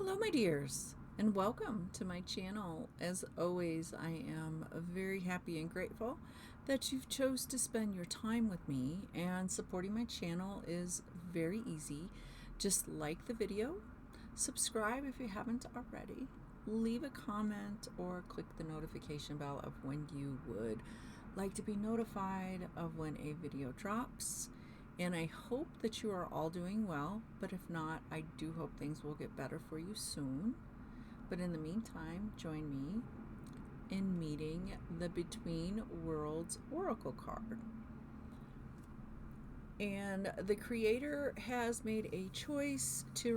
Hello, my dears, and welcome to my channel. As always, I am very happy and grateful that you've chose to spend your time with me, and supporting my channel is very easy. Just like the video, subscribe if you haven't already, leave a comment, or click the notification bell of when you would like to be notified of when a video drops. And I hope that you are all doing well, but if not, I do hope things will get better for you soon. But in the meantime, join me in meeting the Between Worlds Oracle card. And the creator has made a choice to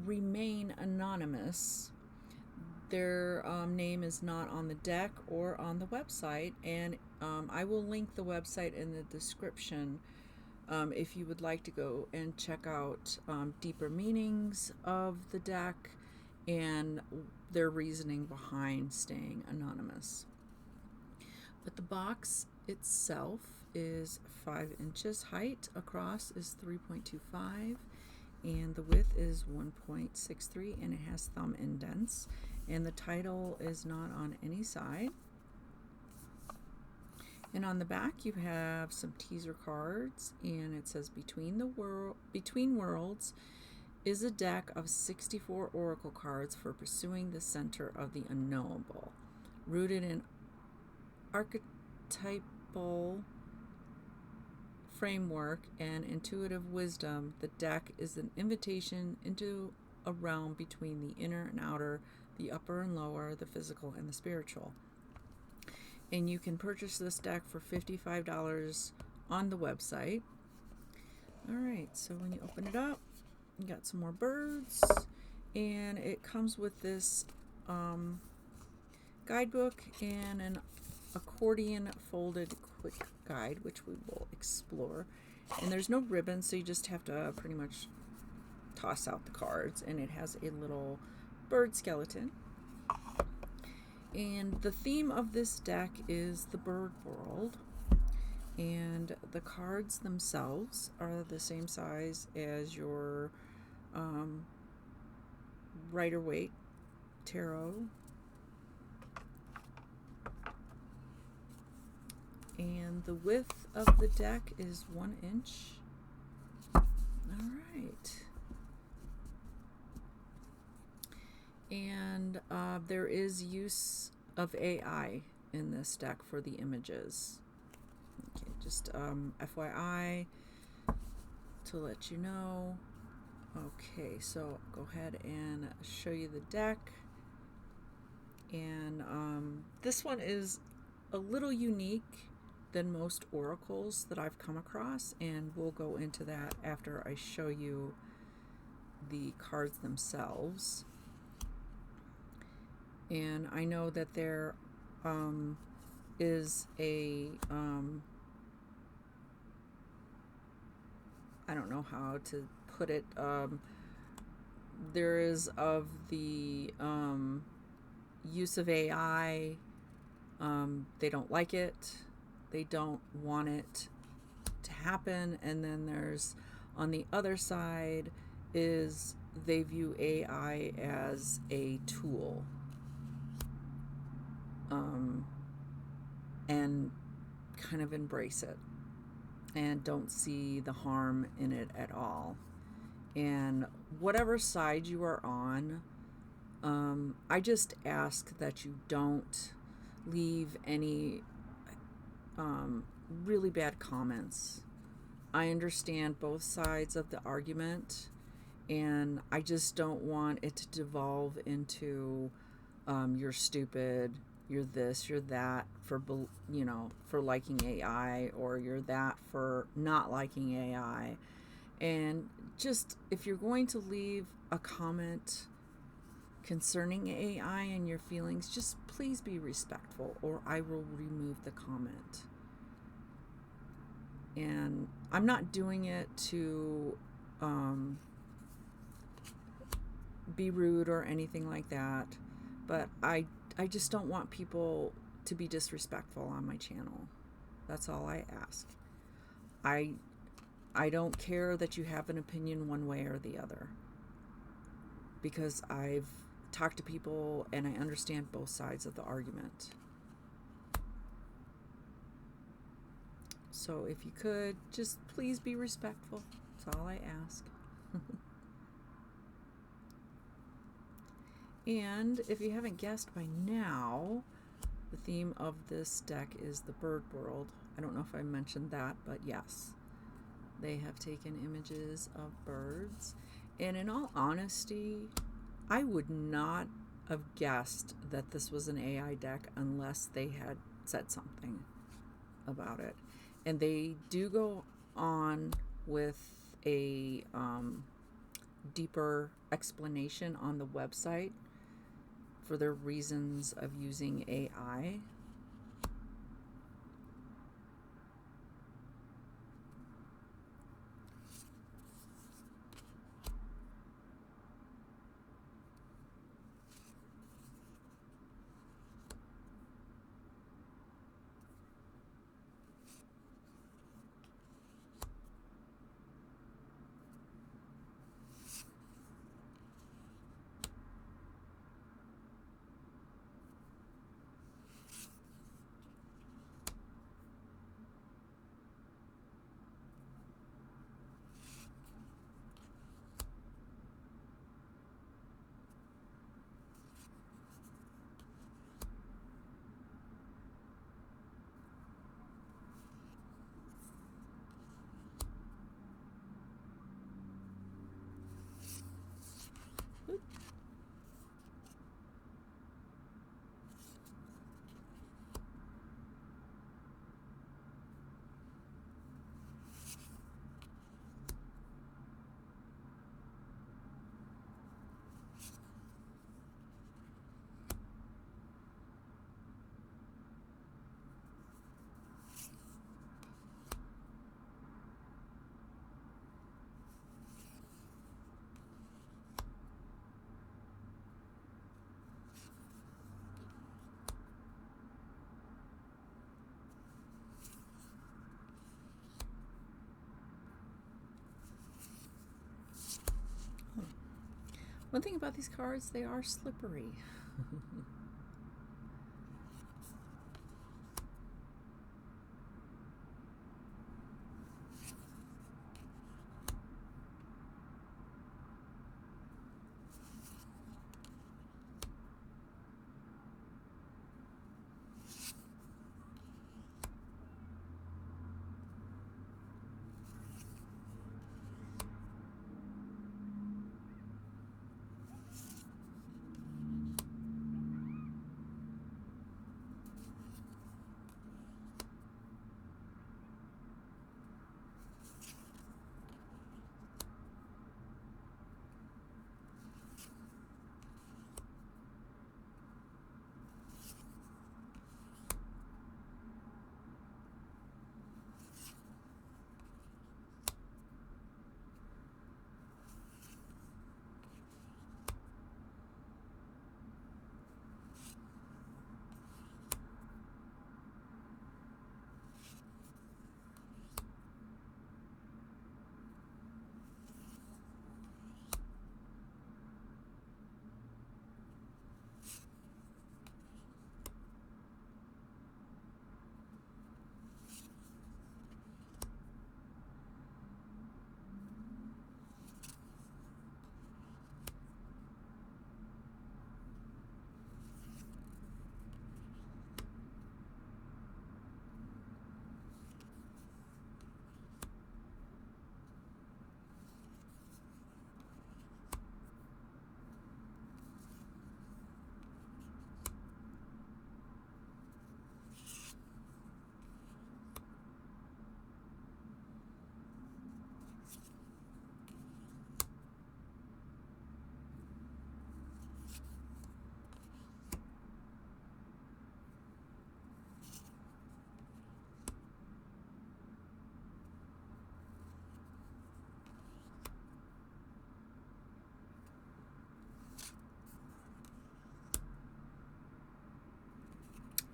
remain anonymous. Their name is not on the deck or on the website, and I will link the website in the description if you would like to go and check out deeper meanings of the deck and their reasoning behind staying anonymous. But the box itself is 5 inches. Height across is 3.25, and the width is 1.63, and it has thumb indents. And the title is not on any side. And on the back you have some teaser cards, and it says Between Worlds is a deck of 64 oracle cards for pursuing the center of the unknowable. Rooted in archetypal framework and intuitive wisdom, the deck is an invitation into a realm between the inner and outer, the upper and lower, the physical and the spiritual. And you can purchase this deck for $55 on the website. Alright, so when you open it up, you got some more birds, and it comes with this guidebook and an accordion folded quick guide, which we will explore. And there's no ribbon, so you just have to pretty much toss out the cards, and it has a little bird skeleton. And the theme of this deck is the bird world, and the cards themselves are the same size as your Rider-Waite tarot. And the width of the deck is 1 inch. Alright. And there is use of AI in this deck for the images. Okay, just FYI to let you know. Okay, so go ahead and show you the deck. And this one is a little unique than most oracles that I've come across, and we'll go into that after I show you the cards themselves. And I know that there is a I don't know how to put it, there is of the use of AI, they don't like it, they don't want it to happen. And then there's, on the other side, is they view AI as a tool, and kind of embrace it and don't see the harm in it at all. And whatever side you are on, I just ask that you don't leave any really bad comments. I understand both sides of the argument, and I just don't want it to devolve into you're stupid, you're this, you're that for liking AI, or you're that for not liking AI. And just, if you're going to leave a comment concerning AI and your feelings, just please be respectful, or I will remove the comment. And I'm not doing it to be rude or anything like that, but I just don't want people to be disrespectful on my channel. That's all I ask. I I don't care that you have an opinion one way or the other, because I've talked to people and I understand both sides of the argument. So if you could, just please be respectful. That's all I ask. And if you haven't guessed by now, the theme of this deck is the bird world. I don't know if I mentioned that, but yes, they have taken images of birds. And in all honesty, I would not have guessed that this was an AI deck unless they had said something about it. And they do go on with a deeper explanation on the website for their reasons of using AI. One thing about these cards, they are slippery.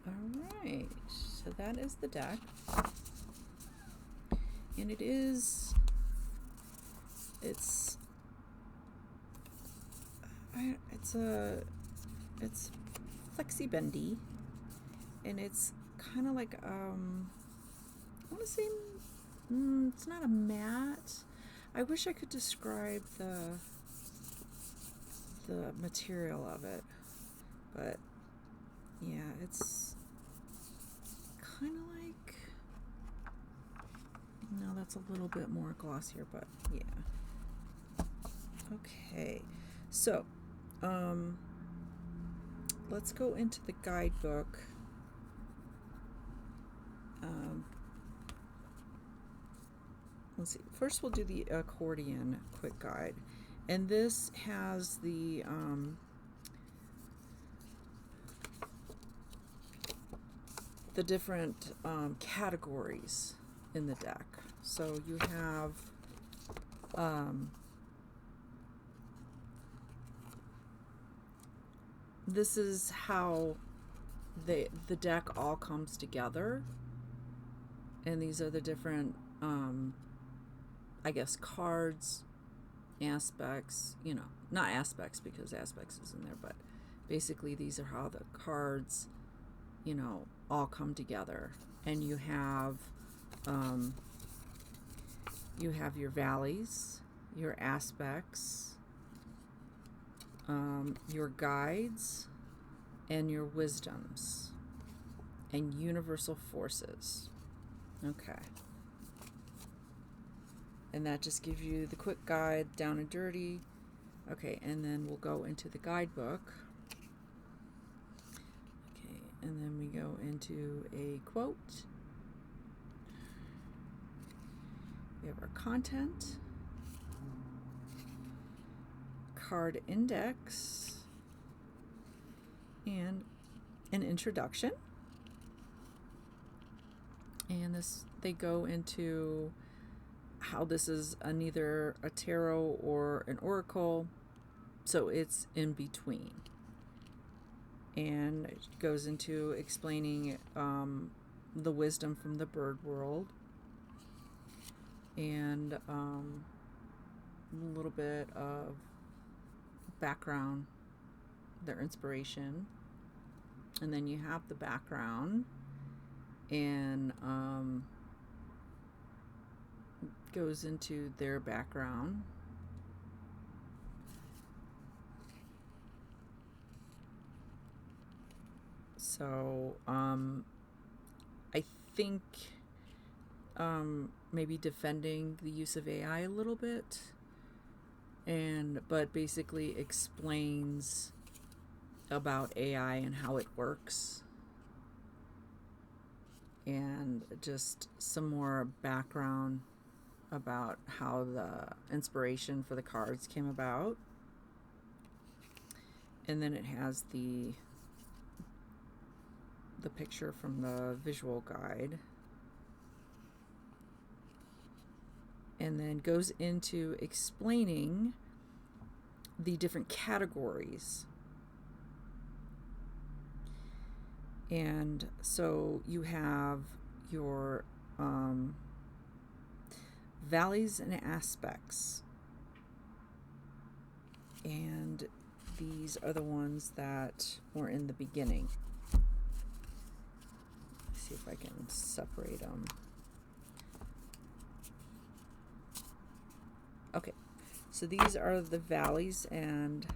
Alright, so that is the deck. And it is it's flexi bendy, and it's kind of like I want to say it's not a mat. I wish I could describe the material of it, but yeah, it's kind of like, no, that's a little bit more glossier, but yeah. Okay, so let's go into the guidebook. Let's see. First, we'll do the accordion quick guide, and this has the different categories in the deck. So you have this is how the deck all comes together, and these are the different I guess cards, aspects, not aspects because aspects is in there, but basically these are how the cards, all come together. And you have your valleys, your aspects, your guides, and your wisdoms, and universal forces. Okay. And that just gives you the quick guide, down and dirty. Okay, and then we'll go into the guidebook. Okay, and then we go into a quote. We have our content, card index, and an introduction. And they go into how this is neither a tarot or an oracle, so it's in between. And it goes into explaining the wisdom from the bird world, and a little bit of background, their inspiration. And then you have the background, and goes into their background. So I think maybe defending the use of AI a little bit, but basically explains about AI and how it works, and just some more background about how the inspiration for the cards came about. And then it has the picture from the visual guide, and then goes into explaining the different categories. And so you have your valleys and aspects, and these are the ones that were in the beginning. Let's see if I can separate them. Okay, so these are the valleys, and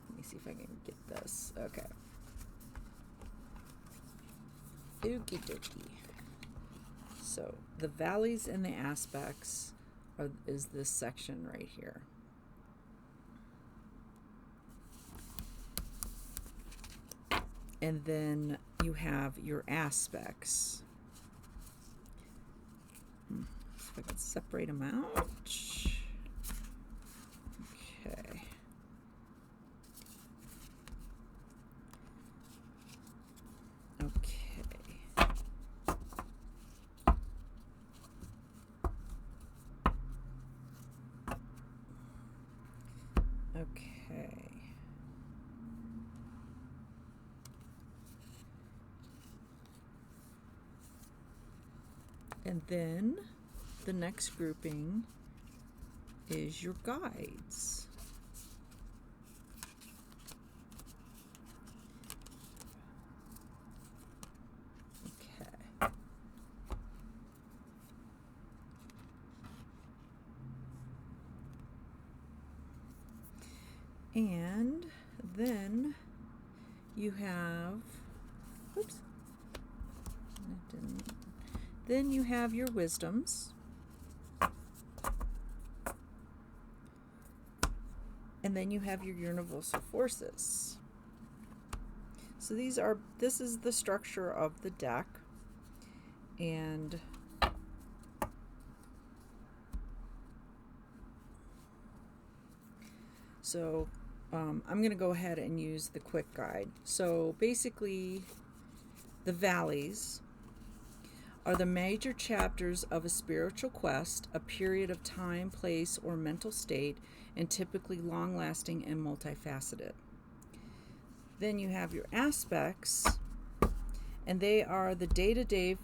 let me see if I can get this. Okay. Okie dokie. So the valleys and the aspects is this section right here. And then you have your aspects. See if I can separate them out. Okay. Okay. And then the next grouping is your guides. Okay. And then you have, oops, that didn't, then you have your wisdoms. And then you have your universal forces. So this is the structure of the deck. And so I'm going to go ahead and use the quick guide. So basically, the valleys are the major chapters of a spiritual quest, a period of time, place, or mental state, and typically long-lasting and multifaceted. Then you have your aspects, and they are the day-to-day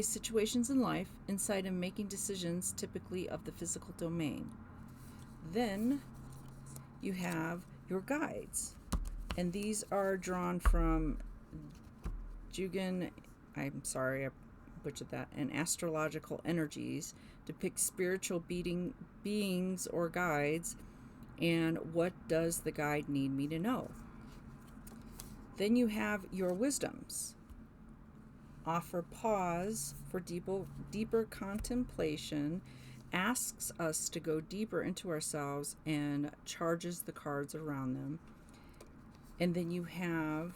situations in life, insight and making decisions, typically of the physical domain. Then you have your guides, and these are drawn from Jugan, I'm sorry I butchered that, and astrological energies, depict spiritual beings or guides, and what does the guide need me to know? Then you have your wisdoms, offer pause for deeper contemplation, asks us to go deeper into ourselves, and charges the cards around them. And then you have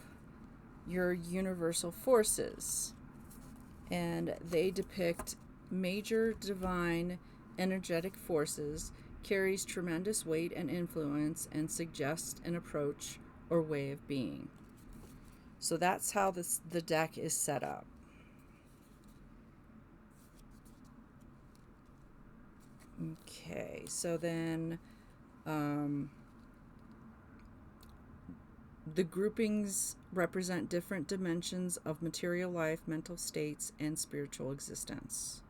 your universal forces, and they depict major divine energetic forces, carries tremendous weight and influence, and suggest an approach or way of being. So that's how the deck is set up. Okay, so then the groupings represent different dimensions of material life, mental states, and spiritual existence.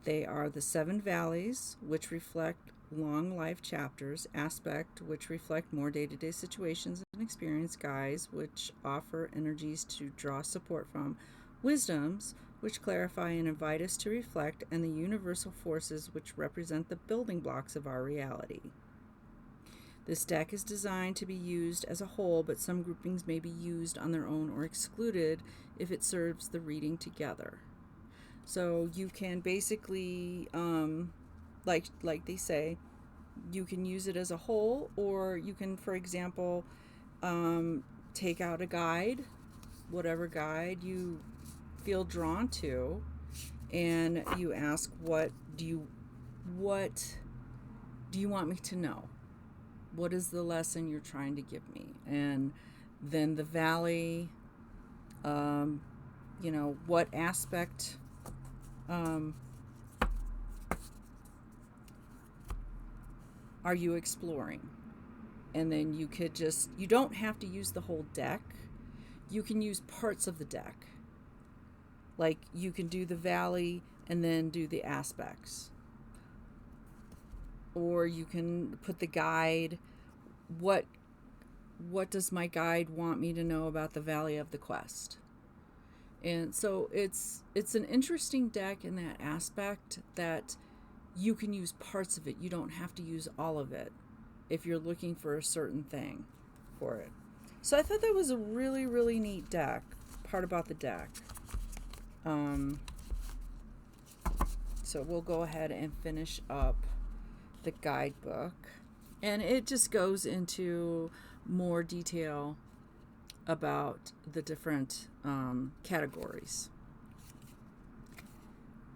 They are the 7 valleys, which reflect long life chapters, aspect, which reflect more day-to-day situations and experience, guides, which offer energies to draw support from, wisdoms, which clarify and invite us to reflect, and the universal forces, which represent the building blocks of our reality. This deck is designed to be used as a whole, but some groupings may be used on their own or excluded if it serves the reading together. So you can basically, like they say, you can use it as a whole, or you can, for example, take out a guide, whatever guide you feel drawn to, and you ask, what do you want me to know? What is the lesson you're trying to give me? And then the valley, what aspect are you exploring? And then you don't have to use the whole deck. You can use parts of the deck. Like you can do the valley and then do the aspects. Or you can put the guide. What does my guide want me to know about the Valley of the Quest? And so it's an interesting deck in that aspect that you can use parts of it. You don't have to use all of it if you're looking for a certain thing for it. So I thought that was a really, really neat part about the deck. So we'll go ahead and finish up the guidebook. And it just goes into more detail about the different categories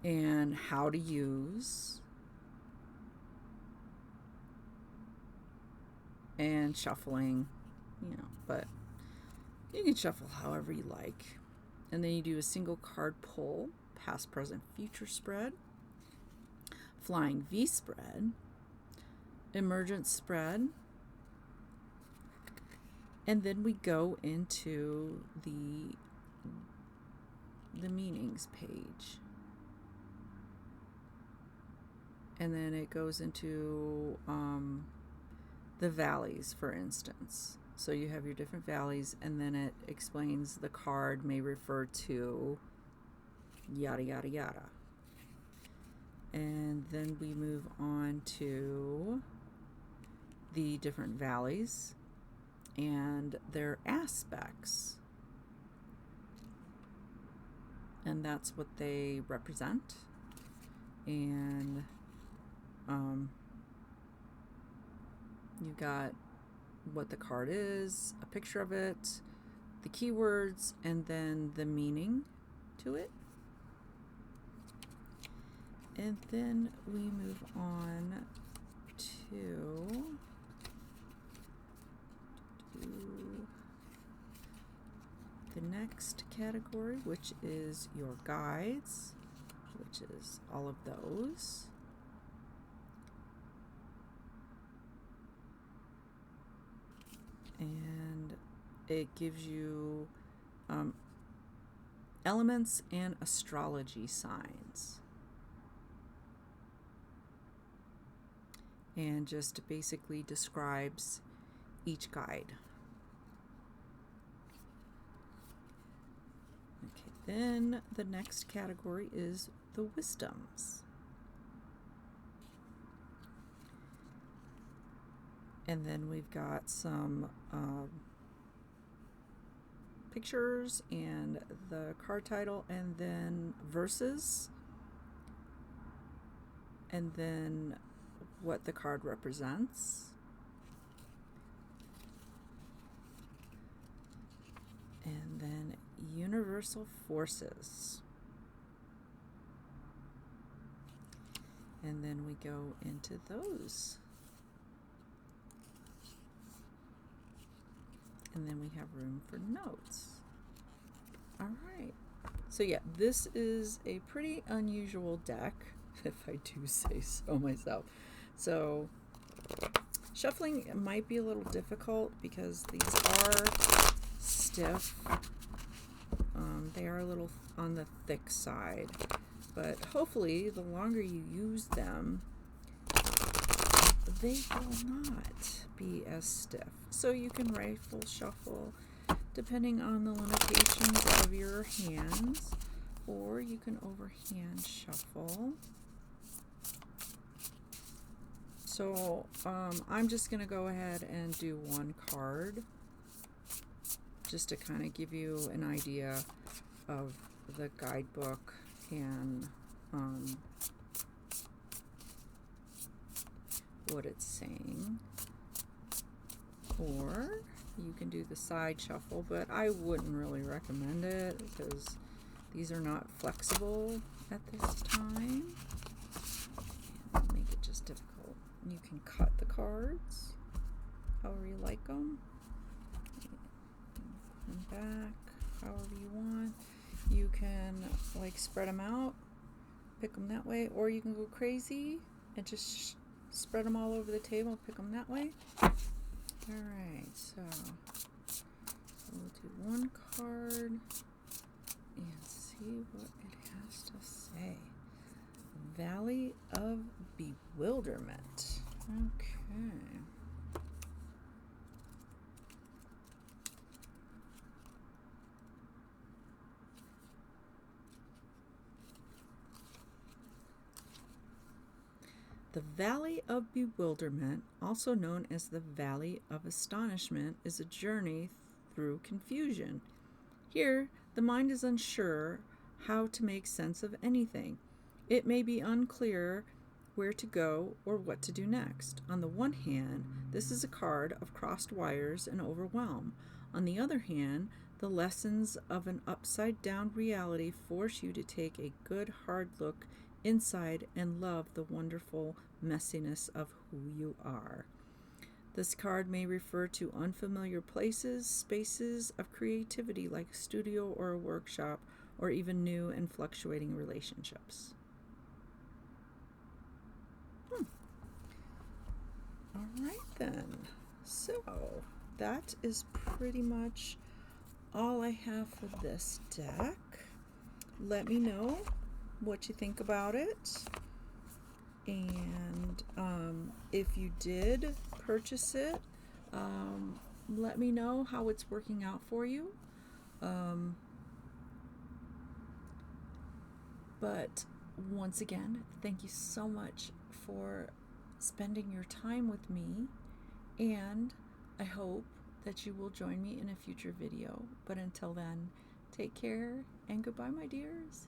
and how to use and shuffling, but you can shuffle however you like. And then you do a single card pull, past, present, future spread, flying V spread, emergence spread, and then we go into the meanings page. and then it goes into the valleys, for instance. So you have your different valleys, and then it explains the card may refer to yada yada yada. And then we move on to the different valleys and their aspects. And that's what they represent. And you got what the card is, a picture of it, the keywords, and then the meaning to it. And then we move on to the next category, which is your guides, which is all of those. And it gives you elements and astrology signs. And just basically describes each guide. Okay, then the next category is the wisdoms. And then we've got some pictures and the card title, and then verses, and then what the card represents. And then universal forces. And then we go into those. And then we have room for notes. All right. So yeah, this is a pretty unusual deck, if I do say so myself. So shuffling might be a little difficult because these are stiff. They are a little on the thick side, but hopefully the longer you use them, they will not be as stiff. So you can rifle shuffle depending on the limitations of your hands, or you can overhand shuffle. So I'm just going to go ahead and do one card just to kind of give you an idea of the guidebook and what it's saying. Or you can do the side shuffle, but I wouldn't really recommend it because these are not flexible at this time. And make it just difficult. You can cut the cards however you like them. And back however you want. You can like spread them out, pick them that way, or you can go crazy and just spread them all over the table, pick them that way. Alright, so we'll do one card and see what it has to say. Valley of Bewilderment. Okay. The Valley of Bewilderment, also known as the Valley of Astonishment, is a journey through confusion. Here, the mind is unsure how to make sense of anything. It may be unclear where to go or what to do next. On the one hand, this is a card of crossed wires and overwhelm. On the other hand, the lessons of an upside-down reality force you to take a good hard look inside and love the wonderful messiness of who you are. This card may refer to unfamiliar places, spaces of creativity like a studio or a workshop, or even new and fluctuating relationships. All right then. So that is pretty much all I have for this deck. Let me know what you think about it. And if you did purchase it, let me know how it's working out for you. But once again, thank you so much for spending your time with me, and I hope that you will join me in a future video. But until then, take care and goodbye, my dears.